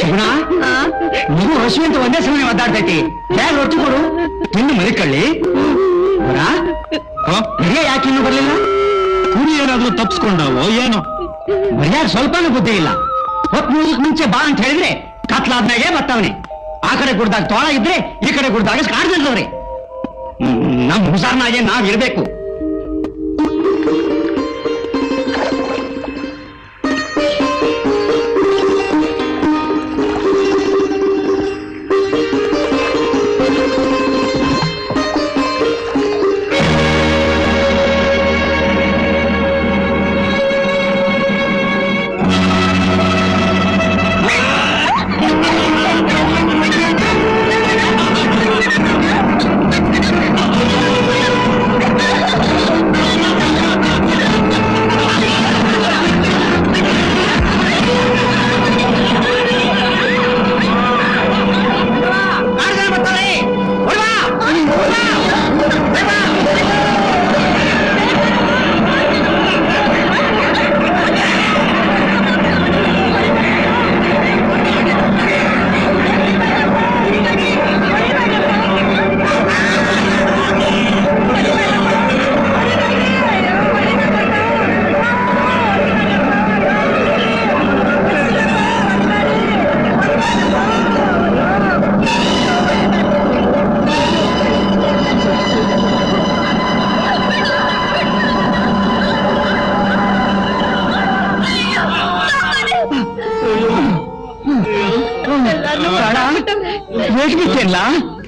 ಸುಗುಣ, ನೀವು ಹಸು ಅಂತ ಒಂದೇ ಸಮಯ ಒದ್ದಾಡ್ತೈತಿ. ಬ್ಯಾಗ್ ರೊಟ್ಟಿ ಕೊಡು, ತಿಂದು ಮರಿಕಳ್ಳಿ. ಹಿರಿಯ ಯಾಕೆ ಇನ್ನೂ ಬರ್ಲಿಲ್ಲ? ಕುರಿ ಏನಾದ್ರೂ ತಪ್ಸ್ಕೊಂಡವೋ ಏನೋ? ಮರ್ಯಾದ ಸ್ವಲ್ಪನೂ ಬುದ್ಧಿ ಇಲ್ಲ. ಹೊತ್ತು ಮುಗಿದಕ್ಕೆ ಮುಂಚೆ ಬಾ ಅಂತ ಹೇಳಿದ್ರೆ ಕತ್ಲಾದ್ಮೇಲೆ ಬರ್ತಾವನೆ. ಆ ಕಡೆ ಗುಡ್ದಾಗ ತೋಳ ಇದ್ರೆ ಈ ಕಡೆ ಗುಡ್ದಾಗ ಕಾಡ್ದಿಲ್ದವ್ರಿ. ನಮ್ ಹುಷಾರ್ನಾಗೆ ನಾವ್ ಇರ್ಬೇಕು.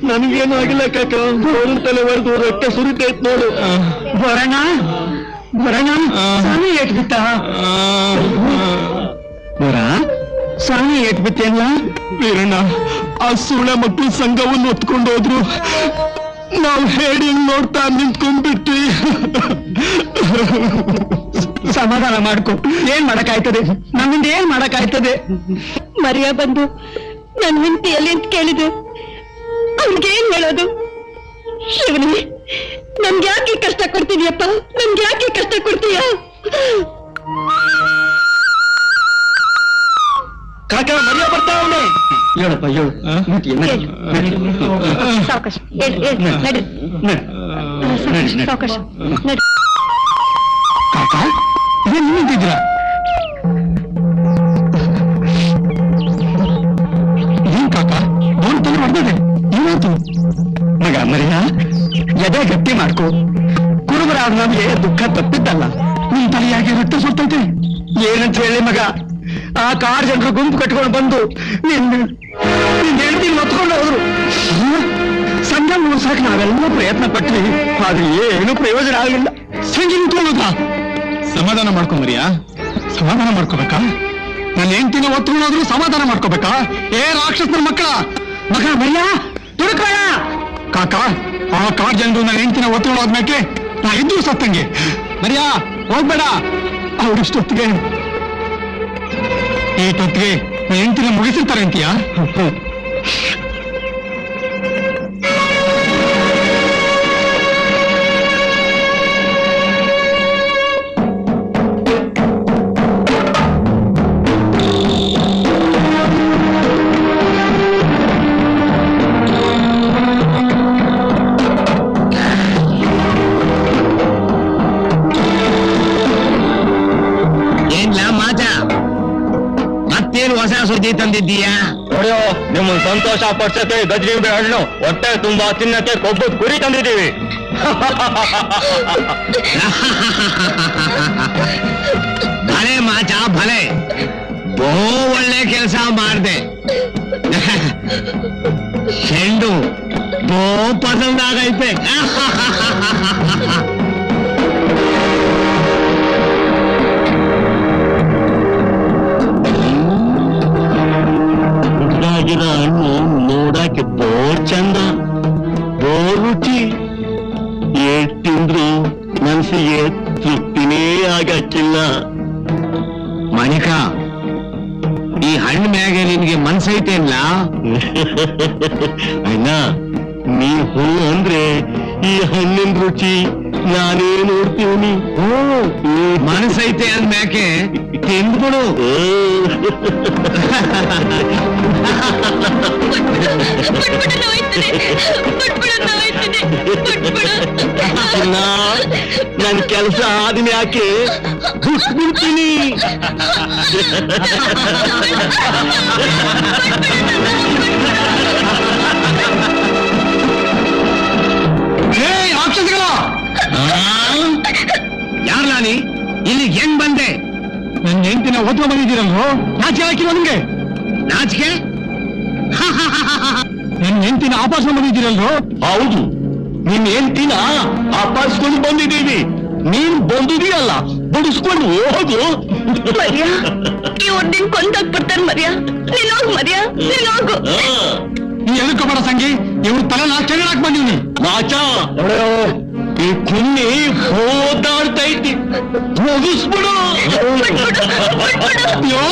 ನನಗೇನು ಆಗಿಲ್ಲ ಕಾಕ. ಬೋರನ್ ತಲೆ ಹೊಡೆದು ರಕ್ತ ಸುರಿತೈತ್ ನೋಡು. ಬರೋಣ ಬರೋಣ. ಸಾಮಿ ಏಟ್ ಬಿತ್ತ ಬರ. ಸಾಮಿ ಏಟ್ ಬಿತ್ತೇಲ್ಲ ವೀರಣ್ಣ. ಆ ಸುಳ್ಳೆ ಮಕ್ಕಳು ಸಂಘವನ್ನು ಹೊತ್ಕೊಂಡು ಹೋದ್ರು. ನಾವು ಹೇಳಿ ನೋಡ್ತಾ ನಿಂತ್ಕೊಂಡ್ಬಿಟ್ವಿ. ಸಮಾಧಾನ ಮಾಡ್ಕೊ. ಏನ್ ಮಾಡಕ್ಕಾಯ್ತದೆ? ನಮ್ಮಿಂದ ಏನ್ ಮಾಡಕ್ಕಾಯ್ತದೆ? ಮರ್ಯ ಬಂದು ನನ್ ಹೆಂಡತಿ ಎಲ್ಲಿ ಅಂತ ಕೇಳಿದೆ. ಅವ್ರಿಗೇನ್ ಹೇಳೋದು? ಶಿವನೇ, ನಮ್ಗೆ ಯಾಕೆ ಕಷ್ಟ ಕೊಡ್ತೀನಿಯಪ್ಪ? ನಮ್ಗೆ ಯಾಕೆ ಕಷ್ಟ ಕೊಡ್ತೀಯ? ಕಾಕ ಮರ್ಯ ಬರ್ತಾವನೆ. ಹೇಳಪ್ಪ ಹೇಳು. ಸಾವಕಾಶ ಸಾವಕಾಶ. ಕಾಕ ಏನ್ ನಿಂತಿದ್ರ? ಏನ್ ಕಾಕ ಬೋನ್ ತಂದು ಹೊಡೆದಿದೆ? ಏನಾಯ್ತು ಮಗ? ಮರಿಯ ಎದೆ ಗಟ್ಟಿ ಮಾಡ್ಕೋ. ಕುರುಬರಾದ ನಮ್ಗೆ ದುಃಖ ತಪ್ಪಿದ್ದಲ್ಲ. ನಿನ್ ತಲೆಯಾಗಿ ರಕ್ತ ಸುತ್ತೈತೆ. ಏನಂತ ಹೇಳಿ ಮಗ? ಆ ಕಾರ್ ಜನರು ಗುಂಪು ಕಟ್ಕೊಂಡು ಬಂದು ನಿನ್ ಹೆಂಡತಿ ಮತ್ಕೊಂಡು ಹೋದ್ರು. ಸಂಘ ಮುಗಿಸಾಕ ನಾವೆಲ್ಲ ಪ್ರಯತ್ನ ಪಟ್ವಿ, ಆದ್ರೆ ಏನು ಪ್ರಯೋಜನ ಆಗಲಿಲ್ಲ. ಸಂಘಿ ನಿಂತ್ಕೊಳ್ಳೋದ? ಸಮಾಧಾನ ಮಾಡ್ಕೊಂಬರಿಯಾ? ಸಮಾಧಾನ ಮಾಡ್ಕೋಬೇಕಾ? ನನ್ನ ಹೆಂಡತಿನ ಒತ್ಕೊಂಡೋದ್ರು ಸಮಾಧಾನ ಮಾಡ್ಕೋಬೇಕಾ? ಏ ರಾಕ್ಷಸನ ಮಕ್ಕಳ ಮಗ ಮರಿಯಾ ತುಡುಕಬೇಡ. ಕಾಕ ಆ ಕಾರ್ ಜನರು ನನ್ನ ಹೆಂಡತಿನ ಒತ್ಕೊಂಡೋದ್ಮೇಕೆ ನಾ ಇದ್ದು ಸತ್ತಂಗೆ. ಮರಿಯಾ ಹೋಗ್ಬೇಡ. ಅವ್ರಿಷ್ಟೊತ್ತಿಗೆ ಏಟೊತ್ತಿಗೆ ಹೆಂಡತಿನ ಮುಗಿಸಿರ್ತಾರೆ ಅಂತೀಯಾ? ಹೊಸ ಸುದ್ದಿ ತಂದಿದ್ದೀಯಾ? ನೋಡ್ಯೋ, ನಿಮ್ಮನ್ನ ಸಂತೋಷ ಪಡ್ಸಕ್ಕೆ ಗಜರಿ ಹಣ್ಣು, ಹೊಟ್ಟೆ ತುಂಬಾ ತಿನ್ನಕ್ಕೆ ಕೊಬ್ಬದ ಕುರಿ ತಂದಿದ್ದೀವಿ. ಭಲೆ ಮಾಚ ಭಲೆ, ಬಹು ಒಳ್ಳೆ ಕೆಲಸ ಮಾಡ್ದೆ. ಚೆಂಡು ಬಹು ಪಸಂದ್ ಆಗೈತೆ. ಹಣ್ಣು ನೋಡಕ್ಕೆ ಬೋರ್ ಚಂದ, ಬೋರ್ ರುಚಿ. ಏಟ್ ತಿಂದ್ರು ಮನಸ್ಸಿಗೆ ತೃಪ್ತಿನೇ ಆಗಕ್ಕಿಲ್ಲ. ಮಣಿಕ, ಈ ಹಣ್ಣು ಮ್ಯಾಗೆ ನಿನ್ಗೆ ಮನ್ಸೈತೆ ಅಲ್ಲ? ಅಣ್ಣ, ನೀ ಹೂ ಅಂದ್ರೆ ಈ ಹಣ್ಣಿನ ರುಚಿ ನಾನೇ ನೋಡ್ತೀನಿ. ಮನಸ್ಸೈತೆ ಅಂದ್ಮ್ಯಾಕೆ ತಿಂದ್ಬಿಡು. ನನ್ ಕೆಲಸ ಆದ್ಮ್ಯಾಕೆ ಬಿಟ್ಬಿಡ್ತೀನಿ. ಯಾರ್ ನಾನಿ ಇಲ್ಲಿ ಹೆಂಗ್ ಬಂದೆ? ನನ್ನ ಹೆಂಡತಿನ ಓದ್ಕೊಂಡ್ ಬಂದಿದ್ದೀರಲ್ವೋ, ನಾಚಿಕೆ ಹಾಕಿಲ್ವ ನಿಮ್ಗೆ? ನಾಚಿಕೆ? ನನ್ನ ಹೆಂಡತಿನ ಆಪಾಸ್ಕೊಂಡ್ ಬಂದಿದ್ದೀರಲ್ವೋ? ಹೌದು, ನಿನ್ ಹೆಂಡ್ತಿನ ಅಪ್ಪಾಸ್ಕೊಂಡು ಬಂದಿದ್ದೀವಿ. ನೀನ್ ಬಂದಿದೀಯಲ್ಲ, ಬಡಿಸ್ಕೊಂಡು ಹೋಗು. ಮರ್ಯ, ಇವ್ರು ನಿನ್ ಕೊಂದಾಕ್ಬಿಡ್ತಾರೆ ಮರ್ಯ. ನೀನ್ ಹೋಗು ಮರ್ಯ, ನೀನ್ ಹೋಗು. ನೀ ಎದಕ್ಕಬೇಡ ಸಂಗಿ, ಇವ್ರ ತಲೆ ನಾ ಕೆಳಗಾಕ್ ಬಂದೀನಿ. ನಾಚ ಈ ಕುನ್ನಿ ಹೋದಾಡ್ತೈತಿ, ಮುಗಿಸ್ಬಿಡು. ಅಯ್ಯೋ!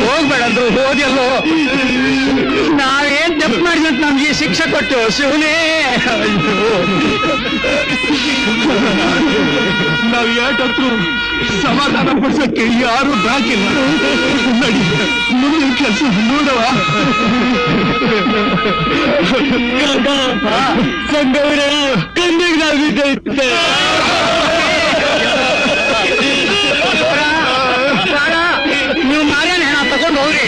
ಹೋಗ್ಬೇಡಂದ್ರು ಹೋದ್ಯಲ್ಲೋ. ನಾವೇನ್ ತಪ್ಪು ಮಾಡಿದಂತ ನಮ್ಗೆ ಶಿಕ್ಷೆ ಕೊಟ್ಟು ಶಿವನೇ. ನಾವ್ ಯಾಟತ್ರು ಸಮಾಧಾನ ಪಡಿಸಕ್ಕೆ ಯಾರು ಬಾಕಿಲ್ಲ. ನಡಿ, ಮುಂದಿನ ಕೆಲಸ ನೋಡವ. ಸಂಗವರ ಕಣ್ಣಿಗೆ ನಾವಿದ್ದೆ. ನೀವು ಮಾರ್ಯಾನ ಹೆಣ ತಗೊಂಡು ಹೋಗ್ರಿ,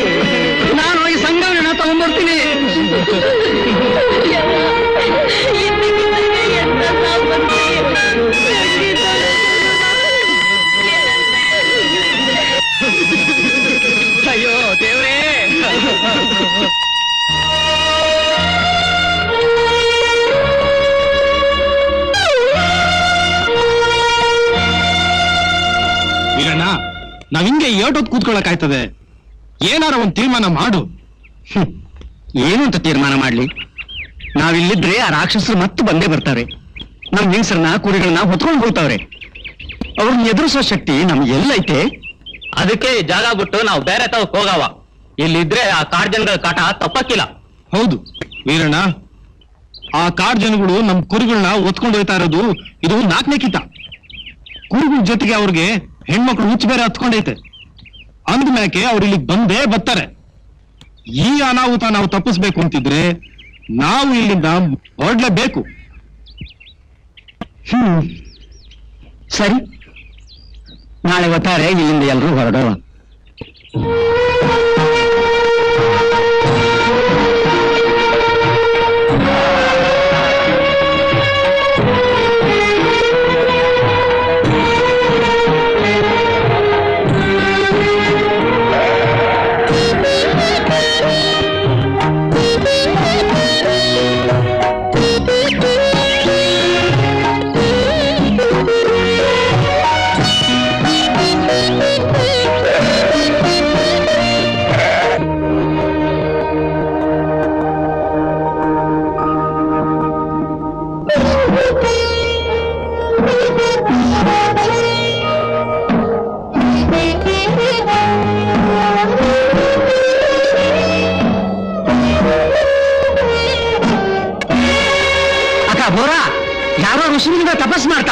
ನಾನು ಈ ಸಂಘವನ ಹೆಣ ತಗೊಂಡ್ಬರ್ತೀನಿ. ಅಯ್ಯೋ ದೇವ್ರೇ. ವೀರಣ್ಣ, ನಾವ್ ಹಿಂಗೆ ಏಟೊತ್ತು ಕೂತ್ಕೊಳ್ಳಕ್ಕಾಯ್ತದೆ? ಏನಾರ ಒಂದ್ ತೀರ್ಮಾನ ಮಾಡು. ಏನು ಅಂತ ತೀರ್ಮಾನ ಮಾಡ್ಲಿ? ನಾವಿಲ್ಲಿದ್ರೆ ಆ ರಾಕ್ಷಸರು ಮತ್ತೆ ಬಂದೇ ಬರ್ತಾರೆ. ನಮ್ ಹೆಂಗಸರನ್ನ ಕುರಿಗಳನ್ನ ಹೊತ್ಕೊಂಡು ಹೋಗ್ತಾವ್ರೆ. ಅವ್ರನ್ನ ಎದುರಿಸೋ ಶಕ್ತಿ ನಮ್ಗೆ ಎಲ್ಲೈತೆ? ಅದಕ್ಕೆ ಜಾಗ ಬಿಟ್ಟು ನಾವು ಬೇರೆ ತವಕ್ ಹೋಗವ. ಇಲ್ಲಿದ್ರೆ ಆ ಕಾಡ್ ಜನಗಳ ಕಾಟ ತಪ್ಪಕ್ಕಿಲ್ಲ. ಹೌದು ವೀರಣ್ಣ, ಆ ಕಾಡ್ ಜನಗಳು ನಮ್ ಕುರಿಗಳನ್ನ ಒತ್ಕೊಂಡು ಹೋಗ್ತಾ ಇರೋದು ಇದು 4ನೇ ಕಿತ. ಕುರಿಗಳ ಜೊತೆಗೆ ಅವ್ರಿಗೆ ಹೆಣ್ಮಕ್ಳು ಹುಚ್ಚ ಬೇರೆ ಹತ್ಕೊಂಡೈತೆ. ಅಂದ್ಮ್ಯಾಕೆ ಅವ್ರು ಇಲ್ಲಿಗೆ ಬಂದೇ ಬರ್ತಾರೆ. ಈ ಅನಾಹುತ ನಾವು ತಪ್ಪಿಸ್ಬೇಕು ಅಂತಿದ್ರೆ ನಾವು ಇಲ್ಲಿಂದ ಹೊರಡ್ಲೇಬೇಕು. ಸರಿ, ನಾಳೆ ಒತ್ತಾರೆ ಇಲ್ಲಿಂದ ಎಲ್ಲರೂ ಹೊರಡೋಣ.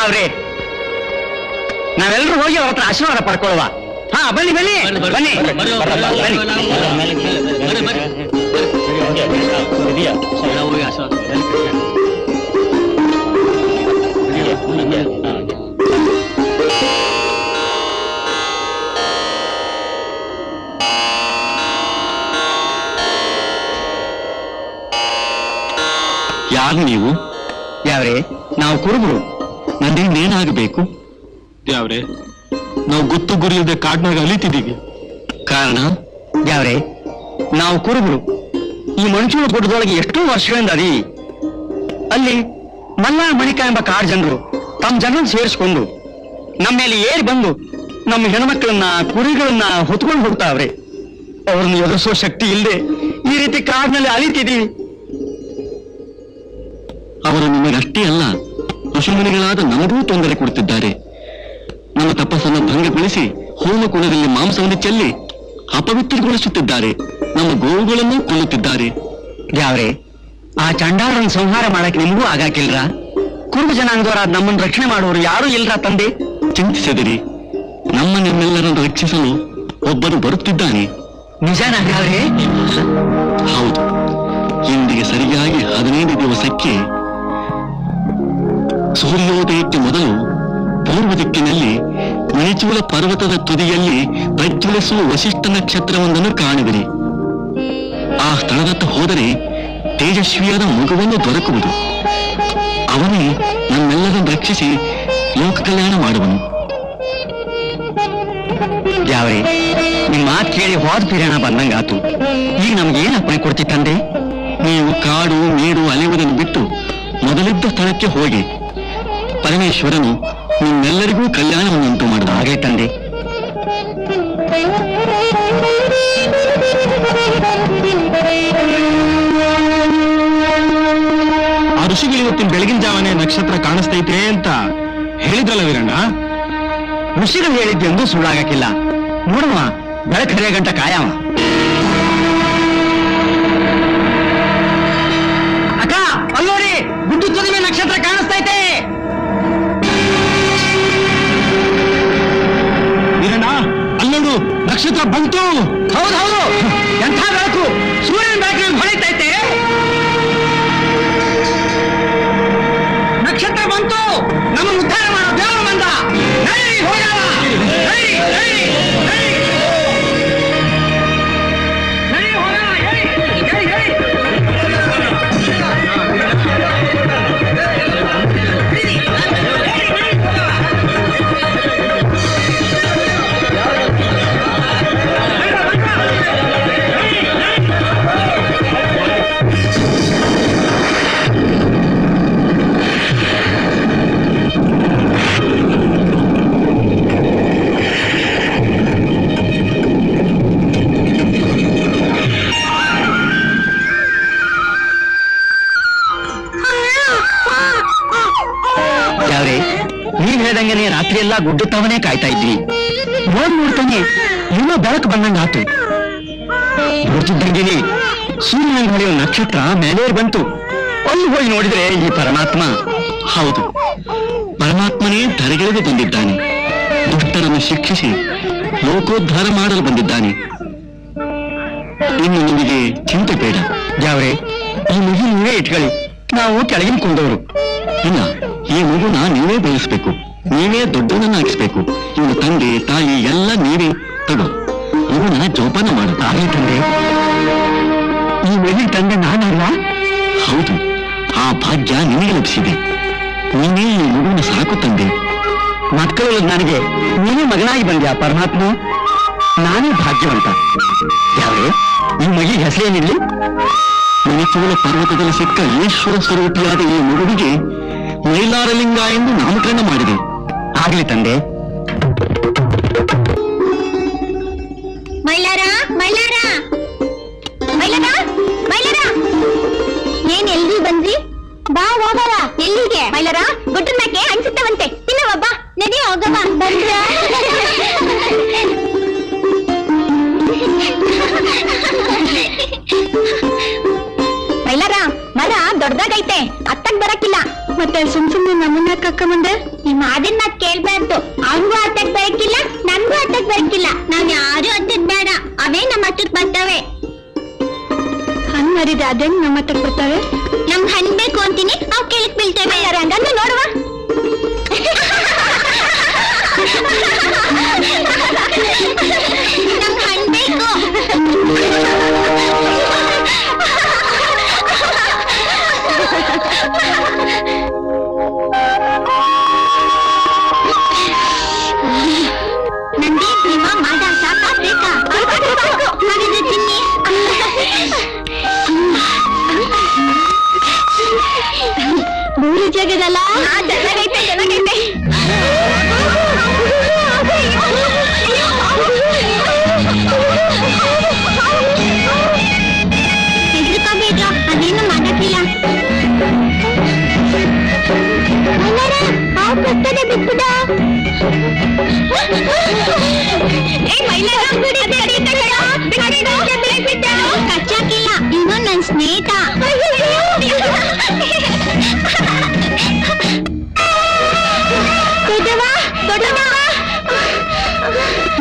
ಅವ್ರೆ ನಾವೆಲ್ಲರೂ ಹೋಗಿ ಅವ್ರ ಹತ್ರ ಆಶೀರ್ವಾದ ಪಡ್ಕೊಳ್ಳುವ. ಹಾ ಬನ್ನಿ ಬನ್ನಿ ಬನ್ನಿ ಯಾರು ನೀವು? ಯಾವ್ರೆ ನಾವು ಕುರುಬರು. ನಂದೇನೇನಾಗಬೇಕು? ಯಾವ್ರೆ ನಾವು ಗೊತ್ತು ಗುರಿ ಇಲ್ಲದೆ ಕಾಡ್ನಾಗ ಅಲಿತಿದ್ದೀವಿ. ಕಾರಣ ಯಾವ್ರೆ ನಾವು ಕುರುಬರು ಈ ಮಂಚೂರು ಗುಡ್ಡದೊಳಗೆ ಎಷ್ಟೋ ವರ್ಷಗಳಿಂದ ಅದೀವಿ. ಅಲ್ಲಿ ಮಲ್ಲ ಮಣಿಕ ಎಂಬ ಕಾಡು ಜನರು ತಮ್ಮ ಜನರನ್ನು ಸೇರಿಸ್ಕೊಂಡು ನಮ್ಮ ಮೇಲೆ ಏರಿ ಬಂದು ನಮ್ಮ ಹೆಣ್ಮಕ್ಳನ್ನ ಕುರಿಗಳನ್ನ ಹೊತ್ಕೊಂಡು ಹೋಗ್ತಾವ್ರೆ. ಅವ್ರನ್ನ ಎದುರಿಸೋ ಶಕ್ತಿ ಇಲ್ಲದೆ ಈ ರೀತಿ ಕಾಡಿನಲ್ಲಿ ಅಲಿತಿದ್ದೀವಿ. ಅವರು ನಿಮಗಷ್ಟೇ ಅಲ್ಲ, ಋಷಿಮುನಿಗಳಾದ ನಮಗೂ ತೊಂದರೆ ಕೊಡುತ್ತಿದ್ದಾರೆ. ನಮ್ಮ ತಪಸ್ಸನ್ನು ಭಂಗಗೊಳಿಸಿ ಹೋಮಕುಂಡದಲ್ಲಿ ಮಾಂಸವನ್ನು ಚೆಲ್ಲಿ ಅಪವಿತ್ರಗೊಳಿಸುತ್ತಿದ್ದಾರೆ. ನಮ್ಮ ಗೋವುಗಳನ್ನು ಕೊಲ್ಲುತ್ತಿದ್ದಾರೆ. ಯಾವ್ರೆ ಆ ಚಂಡಾಲರನ್ನು ಸಂಹಾರ ಮಾಡಕ್ಕೆ ನಿಮಗೂ ಆಗಾಕಿಲ್ರ? ಕುರುಬ ಜನಾಂಗದವರ ನಮ್ಮನ್ನು ರಕ್ಷಣೆ ಮಾಡುವವರು ಯಾರೂ ಇಲ್ರ ತಂದೆ? ಚಿಂತಿಸದಿರಿ, ನಿಮ್ಮೆಲ್ಲರನ್ನು ರಕ್ಷಿಸಲು ಒಬ್ಬನು ಬರುತ್ತಿದ್ದಾನೆ. ನಿಜಾನ ಯಾವ್ರೆ? ಹೌದು, ಇಂದಿಗೆ ಸರಿಯಾಗಿ 15 ದಿವಸಕ್ಕೆ ಸೂರ್ಯೋದಯಕ್ಕೆ ಮೊದಲು ಪೂರ್ವ ದಿಕ್ಕಿನಲ್ಲಿ ಮಣಿಚೂಲ ಪರ್ವತದ ತುದಿಯಲ್ಲಿ ಪ್ರಜ್ವಲಿಸುವ ವಸಿಷ್ಠ ನಕ್ಷತ್ರವೊಂದನ್ನು ಕಾಣುವಿರಿ. ಆ ಸ್ಥಳದತ್ತ ಹೋದರೆ ತೇಜಸ್ವಿಯಾದ ಮಗುವನ್ನು ದೊರಕುವುದು. ಅವನೇ ನಮ್ಮೆಲ್ಲರನ್ನು ರಕ್ಷಿಸಿ ಲೋಕ ಕಲ್ಯಾಣ ಮಾಡುವನು. ಯಾವ್ರೆ ನಿಮ್ ಮಾತು ಕೇಳಿ ಹೋದ ಪಿರಣ ಬಂದಂಗಾತು. ಈಗ ನಮ್ಗೇನ್ ಅಪ್ಪಣೆ ಕೊಡ್ತಿ ತಂದೆ? ನೀವು ಕಾಡು ಮೇಡು ಅಲೆಯುವುದನ್ನು ಬಿಟ್ಟು ಮೊದಲಿದ್ದ ಸ್ಥಳಕ್ಕೆ ಹೋಗಿ. ಪರಮೇಶ್ವರನು ನಿಮ್ಮೆಲ್ಲರಿಗೂ ಕಲ್ಯಾಣವನ್ನುಂಟು ಮಾಡುವ. ಹಾಗೆ ತಂದೆ. ಆ ಋಷಿಗಳು ಇವತ್ತಿನ ಬೆಳಗಿನ ಜಾವನೆ ನಕ್ಷತ್ರ ಕಾಣಿಸ್ತೈತೆ ಅಂತ ಹೇಳಿದ್ರಲ್ಲ ವೀರಣ್ಣ? ಋಷಿಗಳು ಹೇಳಿದ್ದೆಂದು ಸುಳ್ಳಾಗಕ್ಕಿಲ್ಲ. ನೋಡುವ ಬೆಳಕು ಹರಿಯ ಗಂಟ ಕಾಯವ. ಅಕ್ಕ ಅಲ್ಲೋರಿ, ಗುಡ್ಡು ತುದಿ ಮೇಲೆ ನಕ್ಷತ್ರ ಕಾಣಿಸ್ತೈತೆ. ವೀರಣ್ಣ ಅಲ್ಲೋಡು, ನಕ್ಷತ್ರ ಬಂತು. ಹೌದು ಹೌದು, ಎಂಥ ಬೆಳಕು! ಸೂರ್ಯನ ಬೆಳಕಿನಲ್ಲಿ ಹೊಳಿತೈತೆ. ನಕ್ಷತ್ರ ಬಂತು, ನಮ್ಮ ಉದ್ಧಾರ ಮಾಡೋ ದೇವರು ಬಂದ. ನಡೀರಿ, ಹೋಗೋಣ. ನಡೀರಿ, ನಡೀರಿ, ನಡೀರಿ. ನಡೀರಿ, ಹೋಗೋಣ. ಹೇಳಿ, ಹೇಳಿ, ಹೇಳಿ. ಯಾವ್ರೆ ನೀವ್ ಹೇಳ್ದಂಗೆನೆ ರಾತ್ರಿ ಎಲ್ಲ ಗುಡ್ಡುತ್ತವನೇ ಕಾಯ್ತಾ ಇದ್ವಿ. ನೋಡ್ತಾನೆ ಏನೋ ಬೆಳಕು ಬಂದಂಗಾತು. ನೋಡ್ತಿದ್ದಂಗೆನೆ ಸೂರ್ಯನ ಹೊಳೆಯೋ ನಕ್ಷತ್ರ ಮೇಲೇರ್ ಬಂತು. ಅಲ್ಲಿ ಹೋಗಿ ನೋಡಿದ್ರೆ ಈ ಪರಮಾತ್ಮ. ಹೌದು, ಪರಮಾತ್ಮನೇ ಧರೆಗೆಳೆದು ಬಂದಿದ್ದಾನೆ. ದುಷ್ಟರನ್ನು ಶಿಕ್ಷಿಸಿ ಲೋಕೋದ್ಧಾರ ಮಾಡಲು ಬಂದಿದ್ದಾನೆ. ಇನ್ನು ನಿಮಗೆ ಚಿಂತೆ ಬೇಡ. ಯಾವ್ರೆ ಈ ಮಗು ನೀವೇ ಇಟ್ಕೊಳ್ಳಿ, ನಾವು ಕೆಳಗಿನ ಕುಂದವರು. ಇಲ್ಲ, ಈ ಮಗುನ ನೀವೇ ಬೆಳೆಸ್ಬೇಕು, ನೀವೇ ದೊಡ್ಡವನನ್ನಾಗಿಸ್ಬೇಕು. ಇವನ ತಂದೆ ತಾಯಿ ಎಲ್ಲ ನೀವೇ. ತಗೋ, ಮಗುನ ಜೋಪಾನ ಮಾಡು. ಆಗಲಿ ತಂದೆ. ಈ ಮಗುವಿನ ತಂದೆ ನಾನಲ್ಲ? ಹೌದು, ಆ ಭಾಗ್ಯ ನಿನಗೆ ಲಭಿಸಿದೆ. ನೀನೇ ಈ ಮಗುವಿನ ಸಾಕು ತಂದೆ. ಮಕ್ಕಳು ನನಗೆ ನೀನೇ ಮಗನಾಗಿ ಬಂದ್ಯಾ ಪರಮಾತ್ಮ. ನಾನೇ ಭಾಗ್ಯವಂತ. ಯಾವ್ರೆ ಈ ಮಗಿ ಹೆಸರೇನಿರ್ಲಿ? ಮಣಿಚೂಲ ಪರ್ವತದಲ್ಲಿ ಸಿಕ್ಕ ಈಶ್ವರ ಸ್ವರೂಪಿಯಾದ ಈ ಮಗುವಿಗೆ ಮೈಲಾರಲಿಂಗ ಎಂದು ನಾಮಕರಣ ಮಾಡಿದೆ. ಆಗ್ಲಿ ತಂದೆ. ಮೈಲಾರ, ಮೈಲಾರ, ಮೈಲಾರ, ಮೈಲಾರ, ಏನ್ ಎಲ್ರಿ ಬಂದ್ರಿ? ಬಾ ಹೋಗವ. ಎಲ್ಲಿಗೆ? ಮೈಲಾರ, ಗುಡ್ಡದ ಮ್ಯಾಕೆ ಅನ್ಸುತ್ತವಂತೆ, ತಿನ್ನವ ಬಾ. ನಡಿ ಹೋಗವ. ಬಂದ್ರ ಮೈಲಾರ, ಮರ ದೊಡ್ಡದಾಗೈತೆ, ಅತ್ತಕ್ ಬರಕ್ಕಿಲ್ಲ. ಮತ್ತೆ ಸುಮ್ನೆ ನಮ್ಮನ್ನ ಕಕ್ಕ ಮುಂದೆ ನಿಮ್ಮ ಆದ್ರೆ ಅದೇನ್ ನಮ್ಮ ಹತ್ರ ಬರ್ತಾರೆ? ನಮ್ಗೆ ಹಣ್ ಬೇಕು ಅಂತೀನಿ, ಅವ್ ಕೆಳಕ್ ಬೀಳ್ತೇವೆ. ಹಂಗಂದ್ರೆ ನೋಡುವ. ನಮ್ಗೆ ಹಣ್ ಬೇಕು. ನಂದಿ ನಿಮ್ಮ ಮಾಡ ಸಾಕಾ ಬೇಕಾ? ಹಾಗಿದ್ರೆ ತಿನ್ನಿ. ಮೂರು ಜಾಗದಲ್ಲ? ಚೆನ್ನಾಗೈತೆ ಚೆನ್ನಾಗೈತೆ. ಹೆದರ್ಕೋಬೇಡ, ಅದೇನು ಮಾಡಕ್ಕಿಲ್ಲ. ಬರ್ತದೆ ಬಿಟ್ಬಿಡ. ಕಚ್ಚಾಕಿಲ್ಲ, ಇನ್ನು ನನ್ ಸ್ನೇಹಿತ.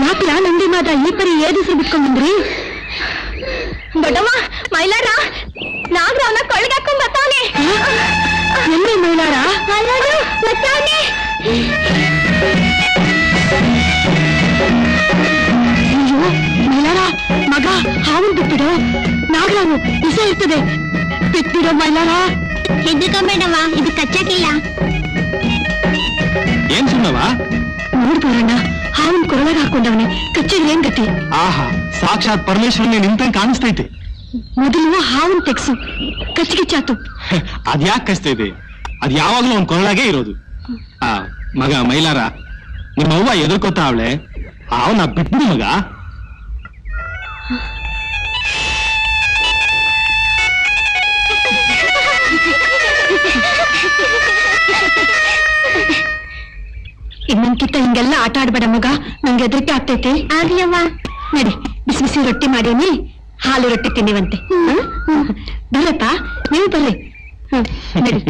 ಮಾತ್ರ ನಂದಿ ಮಾತ್ರ ಈ ಪರಿ ಏದಿಸ್ರು ಬಿಟ್ಕೊಂಡ್ಬಂದ್ರಿ? ದೊಡ್ಡಮ್ಮ, ಮೈಲಾರ ನಾಗರವನ್ನ ಕೊಳಗಾಕೊಂಡ್ ಬರ್ತಾವನೆ. ಎಲ್ಲಿ ಮೈಲಾರ? ಬರ್ತಾವನೆ. ಅಯ್ಯೋ ಮೈಲಾರ, ಮಗ ಹಾವನ್ ಬಿಟ್ಬಿಡು. ನಾಗರಾವು ವಿಷ ಇರ್ತದೆ, ಬಿಟ್ಬಿಡೋ ಮೈಲಾರ. ಹೆದರ್ಕೊಂಬೇಡವ, ಇದು ಕಚ್ಚಾಕಿಲ್ಲ. ಏನ್ ಸುಮ್ಮವ? ನೋಡ್ಬೋರಣ್ಣ, ಹಾವನ್ ಕೊರಳಾಗ ಹಾಕೊಂಡವನೆ, ಕಚ್ಚಿದ್ರೆ ಏನ್ ಗತಿ? ಆಹಾ, ಸಾಕ್ಷಾತ್ ಪರಮೇಶ್ವರನೇ ನಿಂತಂಗ್ ಕಾಣಿಸ್ತೈತೆ. ಮೊದಲು ಹಾವನ್ ತೆಗ್ಸು, ಕಚ್ಚಿಗಿಚ್ಚಾತು. ಅದ್ಯಾಕ್ ಕಚ್ತೈತೆ? ಅದ್ ಯಾವಾಗ್ಲೂ ಒಂದ್ ಕೊರಳಾಗೆ ಇರೋದು. ಆ ಮಗ ಮೈಲಾರ, ನಿಮ್ಮ ಅವ್ವ ಎದುರ್ಕೋತ ಅವಳೆ, ಅವನ ಬಿಟ್ಬಿಡು ಮಗ. ಇನ್ನೊಂದ್ಕಿತ್ತ ಹಿಂಗೆಲ್ಲ ಆಟ ಆಡ್ಬೇಡ ಮಗ, ನಂಗೆ ಹೆದರಿಕೆ ಆಗ್ತೈತೆ. ಆಗ್ಲವ್ವ. ನಡಿ, ಬಿಸಿ ಬಿಸಿ ರೊಟ್ಟಿ ಮಾಡೀನಿ, ಹಾಲು ರೊಟ್ಟಿ ತಿನ್ನಿವಂತೆ. ಬರ್ರಪ್ಪ, ನೀವು ಬರ್ರಿ. ನಡಿ.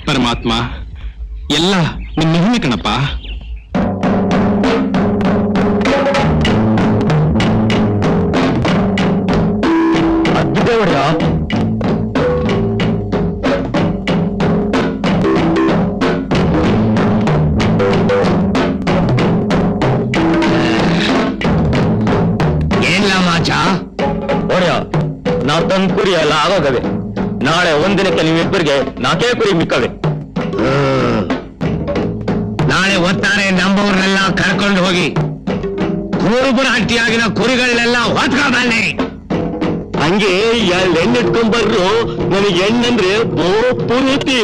ಪರಮಾತ್ಮ, ಎಲ್ಲ ನಿನ್ನ ಮಹಿಮೆ ಕಣಪ್ಪ. ಅದ್ಭುತ. ಏನಿಲ್ಲ ಮಾಚ ಒಡೆಯ, ನಾ ತಂದ್ ಕುರಿ ಎಲ್ಲ ಆಗೋಗವೆ. ನಾಳೆ ಒಂದಿನಕ್ಕೆ ನಿಮ್ಮಿಬ್ಬರಿಗೆ 4 ಕುರಿ ಮಿಕ್ಕವೆ. ನಾಳೆ ಒತ್ತಾರೆ ನಂಬವ್ರನ್ನೆಲ್ಲ ಕರ್ಕೊಂಡು ಹೋಗಿ ಕುರುಬರ ಹಟ್ಟಿಯಾಗಿನ ಕುರಿಗಳನ್ನೆಲ್ಲ ಹೊತ್ಕೊಂಡ್ಬನ್ನಿ. ಹಂಗೆ ಎಳ್ಳಿಟ್ಕೊಂಡ್ಬರ್ರು. ನನಗೆ ಎಣ್ಣಂದ್ರೆ ಪೂರ್ತಿ.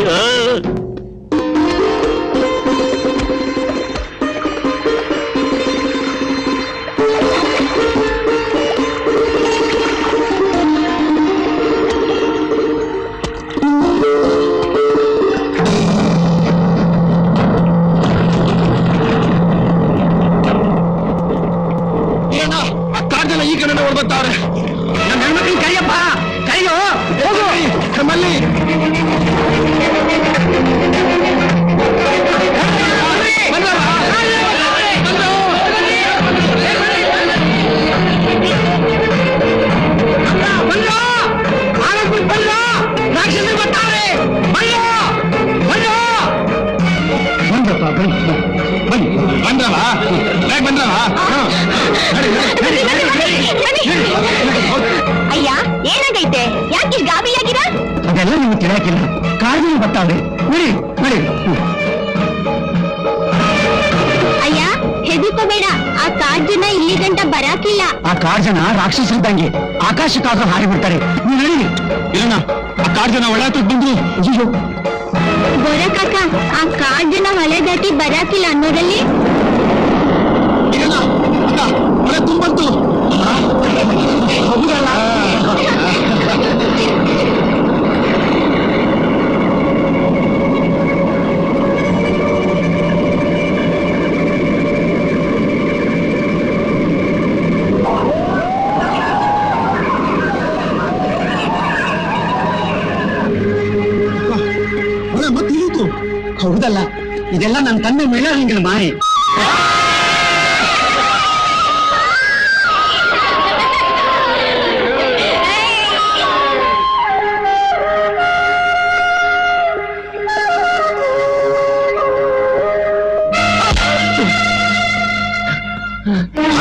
ಈ ಕಡೆ ಹೊಡ್ಬರ್ತಾವ್ರೆ. ನನ್ನ ಹೆಣ್ಮಕ್ಳಿಗೆ ಕೈಯಪ್ಪ, ಕೈಯೋ ಹೋಗು ನಮ್ಮಲ್ಲಿ. ರಾಕ್ಷಸ ಬರ್ತಾರೆ. ಬನ್ನಿ ಬಂದ್ರವ, ಬೇಗ ಬಂದ್ರವ. ಅಯ್ಯ, ಏನಾಗೈತೆ? ಯಾಕೆ ಗಾಬರಿಯಾಗಿರ? ಅದೆಲ್ಲ ನಿಮ್ಗೆ ತಿಳಿಯಾಕಿಲ್ಲ. ಕಾರಣಗಳು ಬರ್ತಾವ್ರೆ. ನೋಡಿ ನೋಡಿ. ಅಯ್ಯ, ಹೆದರ್ಕೋಬೇಡ, ಆ ಕಾಡ್ ಜನ ಇಲ್ಲಿ ಗಂಟ ಬರಾಕಿಲ್ಲ. ಆ ಕಾಡ್ ಜನ ರಾಕ್ಷಸರಿದ್ದಂಗೆ ಆಕಾಶಕ್ಕಾದ್ರೂ ಹಾರಿ ಬಿಡ್ತಾರೆ. ನೀವು ಹೇಳಿ. ಇಲ್ಲ, ಆ ಕಾಡ್ ಜನ ಒಳ್ಳೆ ಹತ್ರ ಬಂದ್ರು. ಅಯ್ಯೋ ಬರಕಾಕ, ಆ ಕಾಡ್ ಜನ ಹೊಳೆ ದಾಟಿ ಬರಾಕಿಲ್ಲ ಅನ್ನೋದಲ್ಲಿ. ಒಳ್ಳೆ ತುಂಬಂತು. ಹೌದಲ್ಲ? ಹೌದಲ್ಲ, ಇದೆಲ್ಲ ನನ್ನ ತಂದೆ ಮೇಲೆ ಹಿಂಗಿನ ಮಾರಿ.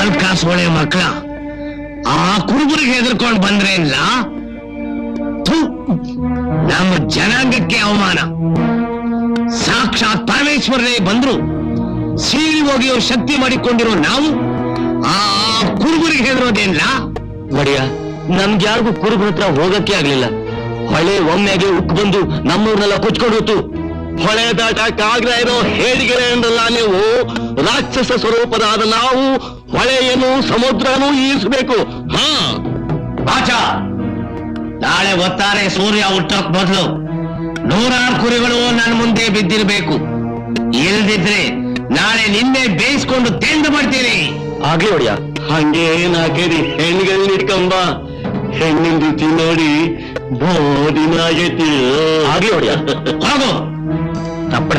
ನಾಲ್ಕ ಸೋಳೆ ಮಕ್ಕಳ ಆ ಕುರುಬರಿಗೆ ಹೆದರ್ಕೊಂಡು ಬಂದ್ರೆ ಇಲ್ಲ ನಮ್ಮ ಜನಾಂಗಕ್ಕೆ ಅವಮಾನ. ಸಾಕ್ಷಾತ್ ಪರಮೇಶ್ವರನೇ ಬಂದ್ರು ಸೀಳಿ ಹೋಗಿಯೋ ಶಕ್ತಿ ಮಾಡಿಕೊಂಡಿರೋ ನಾವು ಆ ಕುರುಬರಿಗೆ ಹೆದರೋದೇನಿಲ್ಲ. ಒಡೆಯ, ನಮ್ಗೆ ಯಾರಿಗೂ ಕುರುಬರ ಹತ್ರ ಹೋಗಕ್ಕೆ ಆಗ್ಲಿಲ್ಲ. ಹೊಳೆ ಒಮ್ಮೆಗೆ ಉಕ್ ಬಂದು ನಮ್ಮವ್ರನ್ನೆಲ್ಲ ಕೊಚ್ಕೊಂಡು ಹೋತು. ಹೊಳೆ ದಾಟಕ್ಕಾಗ್ತಾ ಇರೋ ಹೇಡಿಗೆರೆ ಎಂದಲ್ಲ ನೀವು. ರಾಕ್ಷಸ ಸ್ವರೂಪದಾದ ನಾವು ಹೊಳೆಯನ್ನು ಸಮುದ್ರನೂ ಈಸಬೇಕು. ಹಾ ಬಾಚ, ನಾಳೆ ಒತ್ತಾರೆ ಸೂರ್ಯ ಹುಟ್ಟೋಕ್ ಮೊದಲು 100 ಕುರಿಗಳು ನನ್ನ ಮುಂದೆ ಬಿದ್ದಿರ್ಬೇಕು. ಇಲ್ದಿದ್ರೆ ನಾಳೆ ನಿನ್ನೆ ಬೇಯಿಸ್ಕೊಂಡು ತೆಂದು ಮಾಡ್ತೀನಿ. ಆಗ್ಲಿ ಒಡೆಯ, ಹಂಗೆ ನಾಕೇರಿ ಹೆಣ್ಗಳನ್ನ ಇಟ್ಕೊಂಬ. ಹೆಣ್ಣಿನ ರುಚಿ ನೋಡಿ ಬೋದಿನ ಆಗೈತಿ. ಆಗ್ಲಿ ಒಡೆಯ, ಹೋಗು. ತಪ್ಪಡ.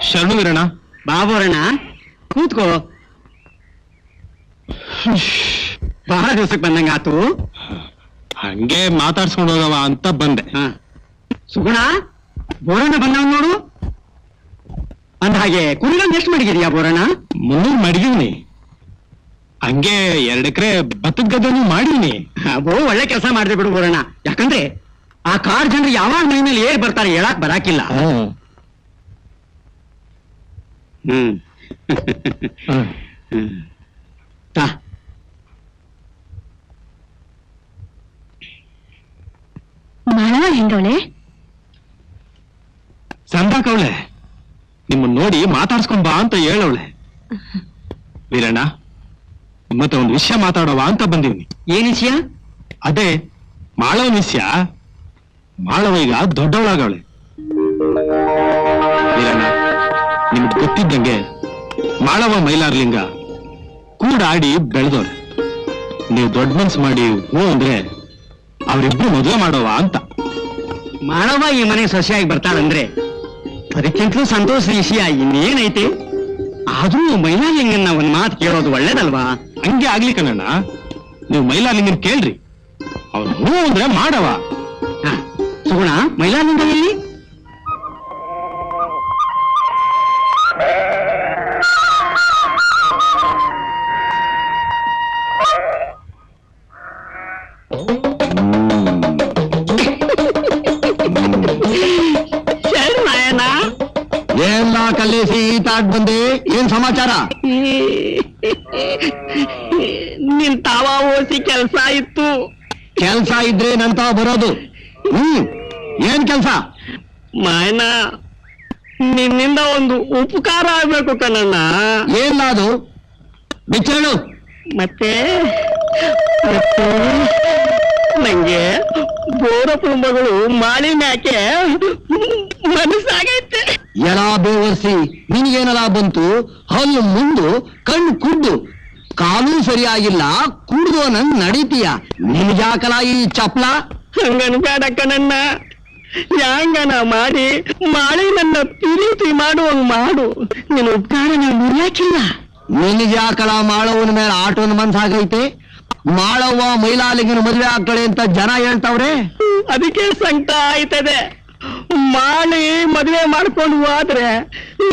ಶರಣು ವೀರಣ್ಣ. ಬಾಬೋರಣ್ಣ, ಕೂತ್ಕೋ. ಬಹಳ ದಿವಸಕ್ಕೆ ಬಂದಂಗ ಆತು. ಹಂಗೆ ಮಾತಾಡ್ಸ್ಕೊಂಡು ಹೋಗವ ಅಂತ ಬಂದೆ. ಸುಗುಣ, ಬೋರಣ್ಣ ಬಂದವ್ ನೋಡು. ಅಂದ ಹಾಗೆ ಕುರಿಗಳನ್ನ ಎಷ್ಟು ಮಡಗಿದೀಯಾ ಬೋರಣ್ಣ? 300 ಮಡಗಿವ್ನಿ. ಹಂಗೆ 2 ಎಕರೆ ಭತ್ತದ ಗದ್ದೆನೂ ಮಾಡೀನಿ. ಅಬ್ಬೋ, ಒಳ್ಳೆ ಕೆಲಸ ಮಾಡಿದೆ ಬಿಡು ಬೋರಣ್ಣ. ಯಾಕಂದ್ರೆ ಆ ಕಾರ್ ಜನರು ಯಾವಾಗ ಮೈ ಮೇಲೆ ಏರ್ ಬರ್ತಾರೆ ಹೇಳಕ್ ಬರಾಕಿಲ್ಲ. ಹ್ಮ್ ತಾ. ಮಾಳವ ಹೆಂಗವಳೆ? ಸಂದಾಕವಳೆ, ನಿಮ್ಮನ್ನ ನೋಡಿ ಮಾತಾಡ್ಸ್ಕೊಂಡ್ ಬಾ ಅಂತ ಹೇಳವಳೆ. ವೀರಣ್ಣ, ಮತ್ತೆ ಒಂದು ವಿಷಯ ಮಾತಾಡೋವ ಅಂತ ಬಂದಿವ್ನಿ. ಏನ್ ವಿಷಯ? ಅದೇ ಮಾಳವನ ವಿಷಯ. ಮಾಳವ ಈಗ ದೊಡ್ಡವಳಾಗವಳೆ. ವೀರಣ್ಣ, ನಿಮ್ಗೆ ಗೊತ್ತಿದ್ದಂಗೆ ಮಾಳವ ಮೈಲಾರ್ಲಿಂಗ ಕೂಡಾಡಿ ಬೆಳೆದವ್ರೆ. ನೀವು ದೊಡ್ಡ ಮನ್ಸು ಮಾಡಿ ಹೂ ಅಂದ್ರೆ ಅವರಿಬ್ರು ಮದುವೆ ಮಾಡೋವ ಅಂತ. ಮಾಳವ ಈ ಮನೆ ಸೊಸೆಯಾಗಿ ಬರ್ತಾಳಂದ್ರೆ ಅದಕ್ಕಿಂತಲೂ ಸಂತೋಷದ ವಿಷಯ ಇನ್ನೇನೈತಿ. ಆದ್ರೂ ಮೈಲಾಲಿಂಗನ್ನ ಒಂದ್ ಮಾತು ಕೇಳೋದು ಒಳ್ಳೇದಲ್ವಾ? ಹಂಗೆ ಆಗ್ಲಿ ಕಣಣ್ಣ, ನೀವು ಮೈಲಾಲಿಂಗನ್ ಕೇಳ್ರಿ. ಅವ್ರು ಹೂ ಅಂದ್ರೆ ಮಾಡವ. ಸುಗುಣ, ಮೈಲಾಲಿಂಗ ಎಲ್ಲಿ? ಎಲ್ಲ ಕಲ್ಲೇಸಿ ಈತಾಡ್ ಬಂದೆ. ಏನ್ ಸಮಾಚಾರ? ನಿನ್ ತಾವ ಓಸಿ ಕೆಲ್ಸ ಇತ್ತು. ಕೆಲ್ಸ ಇದ್ರೆ ನಂತ ಬರೋದು. ಏನ್ ಕೆಲ್ಸ? ಮಾಯನ, ನಿನ್ನಿಂದ ಒಂದು ಉಪಕಾರ ಆಗ್ಬೇಕು ಕಣಣ್ಣ. ಏನ್ ಅದು? ಬಿಚ್ಚೇಳು. ಮತ್ತೆ ನಂಗೆ ಬೋರಪ್ಪನ ಮಗಳು ಮಾಳಿ ಮ್ಯಾಕೆ ಮನಸ್ಸಾಗೈತೆ. ಎಲ ಬೇವರ್ಸಿ, ನಿನ್ಗೇನೆಲ್ಲ ಬಂತು? ಹಲ್ಲು ಮುಂದು, ಕಣ್ಣು ಕುಡ್ದು, ಕಾಲೂ ಸರಿಯಾಗಿಲ್ಲ, ಕುಡ್ದು ನಂಗ್ ನಡೀತೀಯ. ನಿನ್ಗ್ಯಾಕಲ ಈ ಚಪ್ಲ? ಹಂಗನ್ಬೇಡ ಕಣಣ್ಣ. ಯಾಂಗನ ಮಾಡಿ ಮಾಳಿ ನನ್ನ ಪ್ರೀತಿ ಮಾಡುವಂಗ್ ಮಾಡು. ನಿನ್ನ ಉಪಕಾರನ ಮುರಿಯಾಕಿಲ್ಲ. ನಿನ್ಗ್ಯಾಕಲ ಮಾಳವನ ಮೇಲೆ ಆಟೋನ್ ಮನ್ಸಾಗೈತೆ? ಮಾಳವ್ವ ಮೈಲಾಲಿಂಗನ ಮದುವೆ ಆಗ್ತಾಳೆ ಅಂತ ಜನ ಹೇಳ್ತಾವ್ರೆ. ಅದಕ್ಕೆ ಸಂಕಟ ಆಯ್ತದೆ. ಮಾಳಿ ಮದುವೆ ಮಾಡ್ಕೊಂಡು ಹೋದ್ರೆ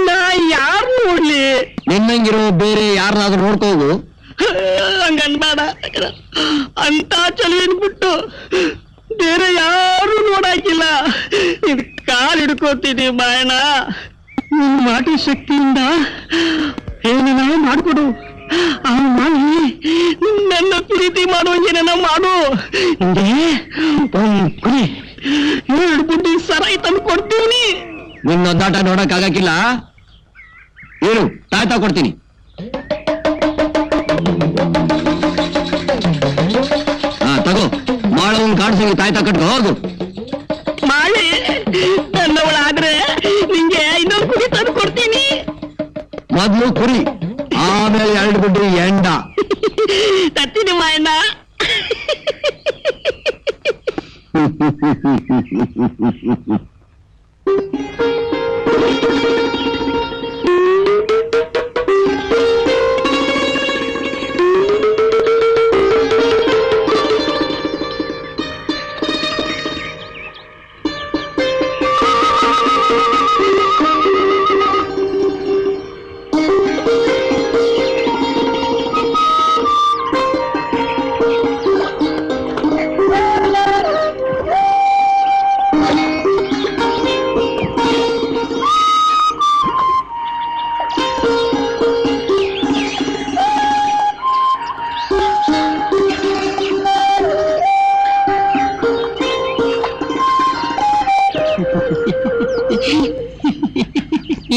ನಾ ಯಾರು ನೋಡ್ಲಿ? ನಿನ್ನಂಗಿರೋ ಬೇರೆ ಯಾರನ್ನಾದ್ರೂ ನೋಡ್ಕೋಗು. ಹಂಗನ್ಬೇಡ. ಅಂತ ಚಲುವಿನ ಬಿಟ್ಟು ಬೇರೆ ಯಾರು ನೋಡಾಕಿಲ್ಲ. ಇದು ಕಾಲ್ ಹಿಡ್ಕೋತೀನಿ ಮಾಯಣ. ನಿನ್ ಮಾಟಿ ಶಕ್ತಿಯಿಂದ ಏನೇನ ಮಾಡ್ಕೊಡು. ಆ ಮಾಡಿ ನನ್ನ ಪ್ರೀತಿ ಮಾಡುವಂಗೇನ ಮಾಡು. ಹಿಂಗೆ ಒಂದ್ ಕುರಿ 2 ಬುಡ್ಡಿ ಸರಾಯಿ ತಂದು ಕೊಡ್ತೀನಿ. ನಿನ್ನ ಒದ್ದಾಟ ನೋಡಕ್ ಆಗಕ್ಕಿಲ್ಲ. ಏನು ತಾಯ್ತಾ ಕೊಡ್ತೀನಿ. ತಗೋ, ಮಾಳವನ್ ಕಾಡ್ಸಂಗಿ ತಾಯ್ತಾ ಕಟ್ಕೋ ಹೋಗು. ಮಾಡಿ ನನ್ನವಳಾದ್ರೆ ನಿಂಗೆ 5 ಕುರಿ ತಂದು ಕೊಡ್ತೀನಿ. ಮೊದ್ಲು ಕುರಿ, ಆಮೇಲೆ 2 ಬುಡ್ಡಿ ಎಂಡ. ತತ್ತೀನಿ ಮಾಯಣ್ಣ.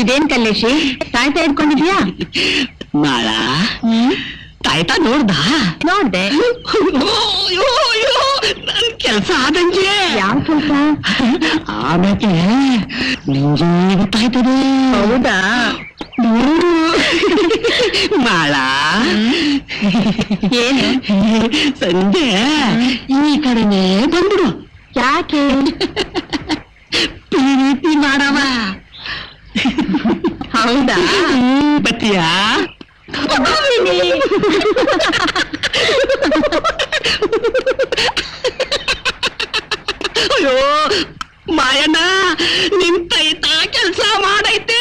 ಇದೇನ್ ಕಲ್ಲೇಶಿ, ತಾಯ್ತಾ ಇಟ್ಕೊಂಡಿದ್ಯಾ? ಮಾಳ, ತಾಯ್ತಾ ನೋಡ್ದ? ನೋಡ್ದೆ. ನನ್ ಕೆಲ್ಸ ಆದಂಗೆ. ಯಾವ ಕೆಲ್ಸ? ಆಮೇಲೆ ನಿಂಗೆ ಗೊತ್ತಾಯ್ತದೆ. ಹೌದಾ? ನೋಡು ಮಾಳ, ಏನು? ಸಂಜೆ ಈ ಕಡೆನೇ ಬಂದ್ಬಿಡು. ಯಾಕೆ? ಪ್ರೀತಿ ಮಾಡವ. ಹೌದಾ ಬತ್ತೀಯಾ ಅಯ್ಯೋ ಮಾಯಣ್ಣ ನಿಂತೈತ ಕೆಲಸ ಮಾಡೈತೆ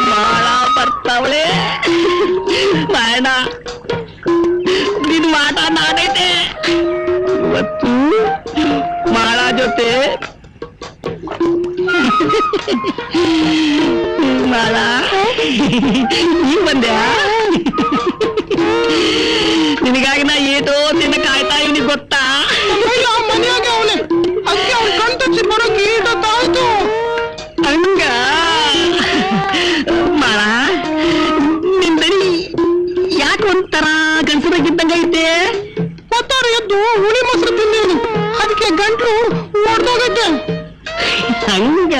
ಬಾಳ ಬರ್ತಾವಳೆ ಮಾಯಣ್ಣ ನಿನ್ ಮಾಟ ನಾಡೈತೆ ಇವತ್ತು ಮಾಳ ಜೊತೆ ಮಾಳ ನೀ ಬಂದ್ಯಾ ನಿನಗಾಗಿ ನಾ ಏಟೋ ನಿನ್ನ ಕಾಯ್ತಾ ಇವನಿ ಗೊತ್ತಾ ಮನೆಯಾಗ ಅವನೇ ಅದಕ್ಕೆ ಅವ್ನ ಕಣ್ ತಚ್ಚಿ ಬರೋಕೆ ಈಟೊತ್ತಾಯ್ತು ಹಂಗ ಮಾಳ ನಿನ್ ದನಿ ಯಾಕೆ ಒಂಥರ ಗಂಡಸರಾಗಿದ್ದಂಗೈತೆ ಮತ್ತಾರು ಎದ್ದು ಹುಳಿ ಮೊಸರು ತಿಂದೇನು ಅದಕ್ಕೆ ಗಂಟ್ಲು ಒಡ್ದೋಗೈತೆ ಹಂಗ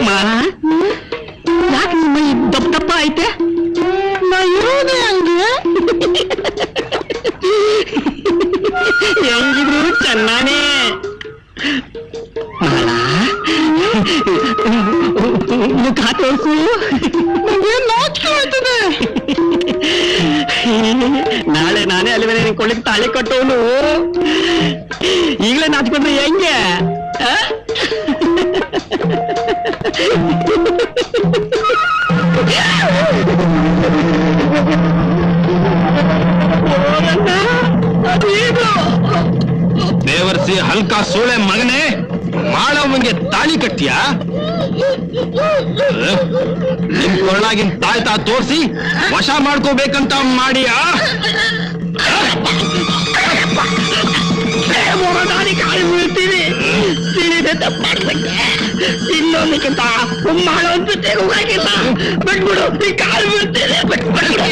ಮಾಳ ಯಾಕೆ ನಿಮ್ಮ ಈ ದಪ್ಪ ದಪ್ಪ ಐತೆ ನಾ ಇರೋದೇ ಹಂಗೆ ಹೆಂಗಿದ್ರು ಚೆನ್ನಾನೇ ಮಾಳ ಮುಖ ತೋರಿಸು ನಾಚಿಕೆ ಆಯ್ತದೆ ನಾಳೆ ನಾನೇ ಅಲ್ಲಿ ಮೇಲೆ ಕೊಳ್ಳಿಗೆ ತಾಳಿ ಕಟ್ಟೋನು ಈಗಲೇ ನಾಚ್ಕೊಂಡ್ರೆ ಹೆಂಗೆ ಆ? ದೇವರ್ಸಿ ಹಲ್ಕ ಸೂಳೆ ಮಗನೇ ಮಾಳವನ್ಗೆ ತಾಳಿ ಕಟ್ತೀಯಾ ನಿಮ್ ಕೊಳ್ಳಾಗಿನ ತಾಯ್ತಾ ತೋರಿಸಿ ವಶ ಮಾಡ್ಕೋಬೇಕಂತ ಮಾಡಿಯಾ ಕಾಳು ಬೀಳ್ತೀವಿ ತಿಳಿದೆ ತಪ್ಪಾಡ್ಬೇಕು ಇನ್ನೊಂದಕ್ಕಿಂತ ಮಾಡೋ ಜೊತೆ ಹೋಗಿಲ್ಲ ಬಿಟ್ಬಿಡು ಈ ಕಾಲು ಬೀಳ್ತೀವಿ ಬಿಟ್ಬಿಡು